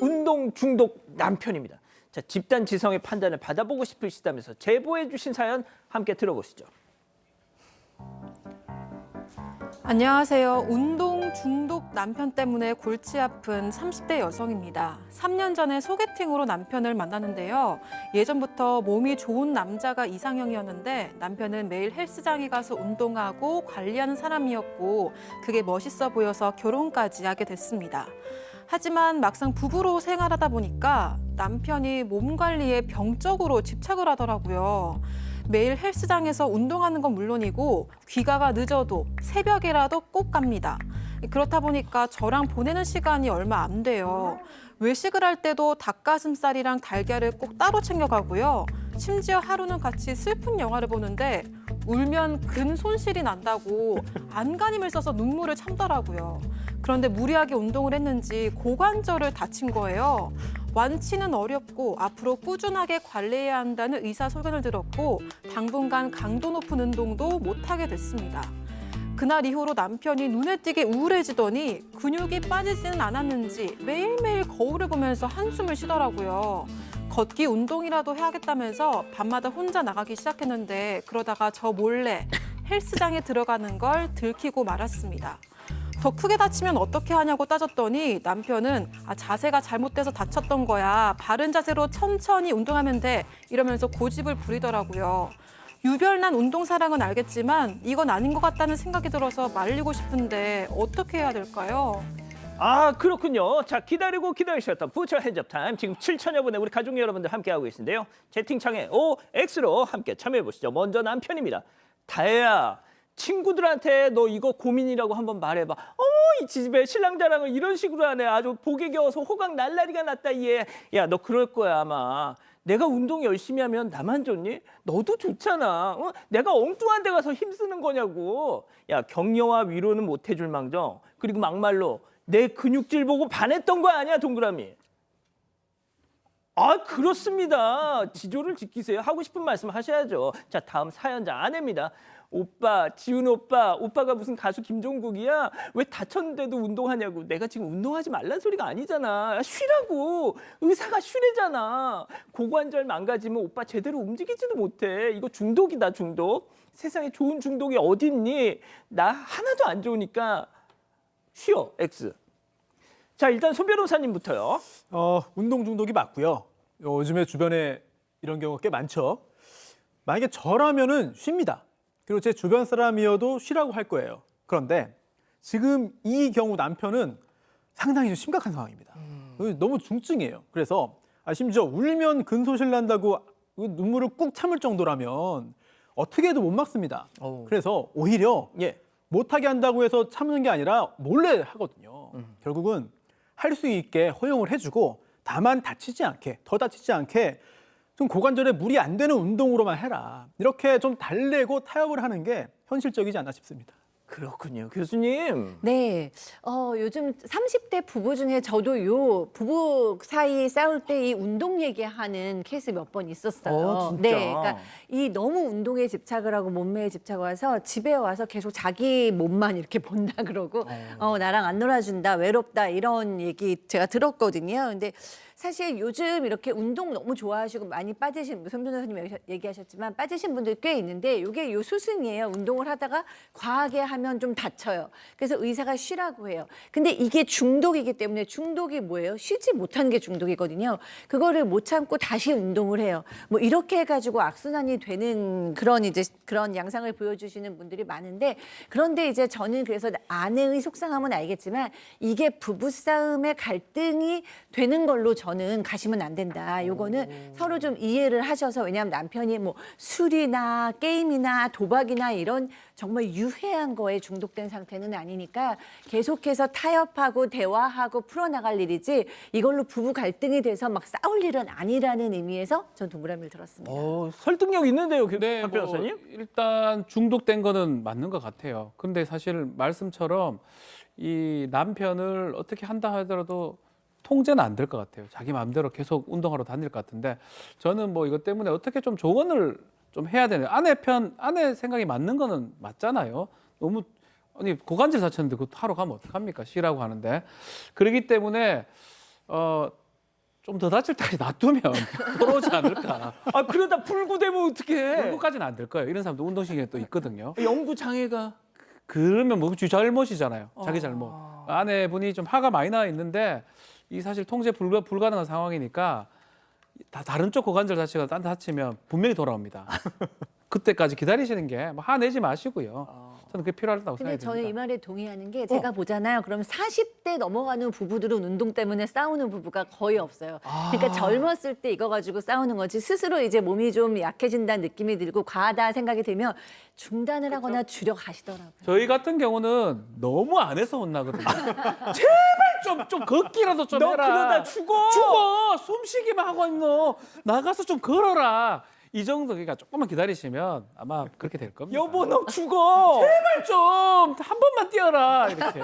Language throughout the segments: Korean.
운동 중독 남편입니다. 자, 집단 지성의 판단을 받아보고 싶으시다면서 제보해 주신 사연 함께 들어보시죠. 안녕하세요. 운동 중독 남편 때문에 골치 아픈 30대 여성입니다. 3년 전에 소개팅으로 남편을 만났는데요. 예전부터 몸이 좋은 남자가 이상형이었는데 남편은 매일 헬스장에 가서 운동하고 관리하는 사람이었고 그게 멋있어 보여서 결혼까지 하게 됐습니다. 하지만 막상 부부로 생활하다 보니까 남편이 몸 관리에 병적으로 집착을 하더라고요. 매일 헬스장에서 운동하는 건 물론이고 귀가가 늦어도 새벽에라도 꼭 갑니다. 그렇다 보니까 저랑 보내는 시간이 얼마 안 돼요. 외식을 할 때도 닭가슴살이랑 달걀을 꼭 따로 챙겨가고요. 심지어 하루는 같이 슬픈 영화를 보는데 울면 근 손실이 난다고 안간힘을 써서 눈물을 참더라고요. 그런데 무리하게 운동을 했는지 고관절을 다친 거예요. 완치는 어렵고 앞으로 꾸준하게 관리해야 한다는 의사 소견을 들었고 당분간 강도 높은 운동도 못하게 됐습니다. 그날 이후로 남편이 눈에 띄게 우울해지더니 근육이 빠지지는 않았는지 매일매일 거울을 보면서 한숨을 쉬더라고요. 걷기 운동이라도 해야겠다면서 밤마다 혼자 나가기 시작했는데 그러다가 저 몰래 헬스장에 들어가는 걸 들키고 말았습니다. 더 크게 다치면 어떻게 하냐고 따졌더니 남편은 자세가 잘못돼서 다쳤던 거야. 바른 자세로 천천히 운동하면 돼. 이러면서 고집을 부리더라고요. 유별난 운동사랑은 알겠지만 이건 아닌 것 같다는 생각이 들어서 말리고 싶은데 어떻게 해야 될까요? 아, 그렇군요. 자, 기다리고 기다리셨던 부처 핸즈업 타임. 지금 7천여 분의 우리 가족 여러분들 함께하고 계신데요. 채팅창에 OX로 함께 참여해 보시죠. 먼저 남편입니다. 다혜야, 친구들한테 너 이거 고민이라고 한번 말해봐. 이 집에 신랑 자랑을 이런 식으로 하네. 아주 복에 겨워서 호강 날라리가 났다 얘. 야, 너 그럴 거야 아마. 내가 운동 열심히 하면 나만 좋니? 너도 좋잖아. 내가 엉뚱한 데 가서 힘쓰는 거냐고. 야, 격려와 위로는 못 해줄 망정. 그리고 막말로 내 근육질 보고 반했던 거 아니야, 동그라미. 아, 그렇습니다. 지조를 지키세요. 하고 싶은 말씀 하셔야죠. 자, 다음 사연자 아내입니다. 오빠, 지훈 오빠가 무슨 가수 김종국이야? 왜 다쳤는데도 운동하냐고. 내가 지금 운동하지 말란 소리가 아니잖아. 쉬라고. 의사가 쉬래잖아. 고관절 망가지면 오빠 제대로 움직이지도 못해. 이거 중독이다, 중독. 세상에 좋은 중독이 어디 있니? 나 하나도 안 좋으니까 쉬어, X. 자, 일단 손 변호사님부터요. 운동 중독이 맞고요. 요즘에 주변에 이런 경우가 꽤 많죠. 만약에 저라면은 쉽니다. 그리고 제 주변 사람이어도 쉬라고 할 거예요. 그런데 지금 이 경우 남편은 상당히 좀 심각한 상황입니다. 너무 중증이에요. 그래서 심지어 울면 근소실 난다고 눈물을 꾹 참을 정도라면 어떻게 해도 못 막습니다. 그래서 오히려 못하게 한다고 해서 참는 게 아니라 몰래 하거든요. 결국은 할 수 있게 허용을 해주고 다만 더 다치지 않게 좀 고관절에 무리 안 되는 운동으로만 해라. 이렇게 좀 달래고 타협을 하는 게 현실적이지 않나 싶습니다. 그렇군요. 교수님. 네, 요즘 30대 부부 중에 저도 요 부부 사이 싸울 때 이 운동 얘기하는 케이스 몇 번 있었어요. 진짜? 네, 그러니까 이 너무 운동에 집착을 하고 몸매에 집착을 해서 집에 와서 계속 자기 몸만 이렇게 본다 그러고 나랑 안 놀아준다, 외롭다 이런 얘기 제가 들었거든요. 근데 사실 요즘 이렇게 운동 너무 좋아하시고 많이 빠지신, 손 변호사님 얘기하셨지만 빠지신 분들 꽤 있는데 이게 요 수순이에요. 운동을 하다가 과하게 하면 좀 다쳐요. 그래서 의사가 쉬라고 해요. 근데 이게 중독이기 때문에 중독이 뭐예요? 쉬지 못하는 게 중독이거든요. 그거를 못 참고 다시 운동을 해요. 뭐 이렇게 해가지고 악순환이 되는 그런 양상을 보여주시는 분들이 많은데 그런데 이제 저는 그래서 아내의 속상함은 알겠지만 이게 부부싸움의 갈등이 되는 걸로 저는 가시면 안 된다. 요거는 서로 좀 이해를 하셔서 왜냐하면 남편이 뭐 술이나 게임이나 도박이나 이런 정말 유해한 거에 중독된 상태는 아니니까 계속해서 타협하고 대화하고 풀어나갈 일이지 이걸로 부부 갈등이 돼서 막 싸울 일은 아니라는 의미에서 전 동그라미를 들었습니다. 설득력 있는데요, 네, 박 변호사님? 일단 중독된 거는 맞는 것 같아요. 근데 사실 말씀처럼 이 남편을 어떻게 한다 하더라도 통제는 안 될 것 같아요. 자기 마음대로 계속 운동하러 다닐 것 같은데 저는 뭐 이것 때문에 어떻게 좀 조언을 좀 해야 되는 아내 생각이 맞는 거는 맞잖아요. 너무 아니 고관절 다쳤는데 그거 하러 가면 어떡합니까? 쉬라고 하는데 그렇기 때문에 좀 더 다칠 때까지 놔두면 돌아오지 않을까. 아 그러다 불구되면 어떡해? 결국까지는 안 될 거예요. 이런 사람도 운동신경이 또 있거든요. 영구 장애가 그러면 뭐 잘못이잖아요. 자기 잘못. 아내분이 좀 화가 많이 나 있는데 이 사실 통제 불가능한 상황이니까 다른 쪽 고관절 자체가 딴 데 다치면 분명히 돌아옵니다. 그때까지 기다리시는 게 뭐 화내지 마시고요. 저는 그게 필요하다고 근데 생각이 저는 이 듭니다. 말에 동의하는 게 제가 보잖아요. 그러면 40대 넘어가는 부부들은 운동 때문에 싸우는 부부가 거의 없어요. 그러니까 젊었을 때 이거 가지고 싸우는 거지 스스로 이제 몸이 좀 약해진다는 느낌이 들고 과하다 생각이 들면 중단을 하거나 줄여 가시더라고요. 저희 같은 경우는 너무 안 해서 혼나거든요. 제발 좀 걷기라도 좀 너 해라. 그러다 죽어. 죽어. 숨쉬기만 하고 있노. 나가서 좀 걸어라. 이 정도 그러니까 조금만 기다리시면 아마 그렇게 될 겁니다. 여보 너 죽어. 제발 좀 한 번만 뛰어라 이렇게.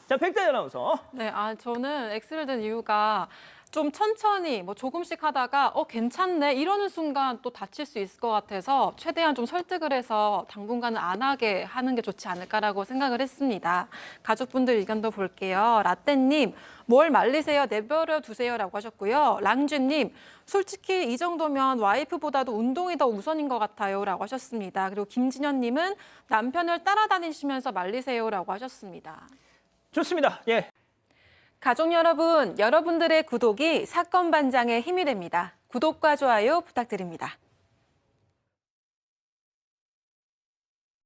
자 백다희 아나운서. 네, 저는 X를 든 이유가 좀 천천히 뭐 조금씩 하다가 괜찮네 이러는 순간 또 다칠 수 있을 것 같아서 최대한 좀 설득을 해서 당분간은 안 하게 하는 게 좋지 않을까라고 생각을 했습니다. 가족분들 의견도 볼게요. 라떼님, 뭘 말리세요? 내버려 두세요라고 하셨고요. 랑주님, 솔직히 이 정도면 와이프보다도 운동이 더 우선인 것 같아요라고 하셨습니다. 그리고 김진현님은 남편을 따라다니시면서 말리세요라고 하셨습니다. 좋습니다. 예. 가족 여러분, 여러분들의 구독이 사건 반장의 힘이 됩니다. 구독과 좋아요 부탁드립니다.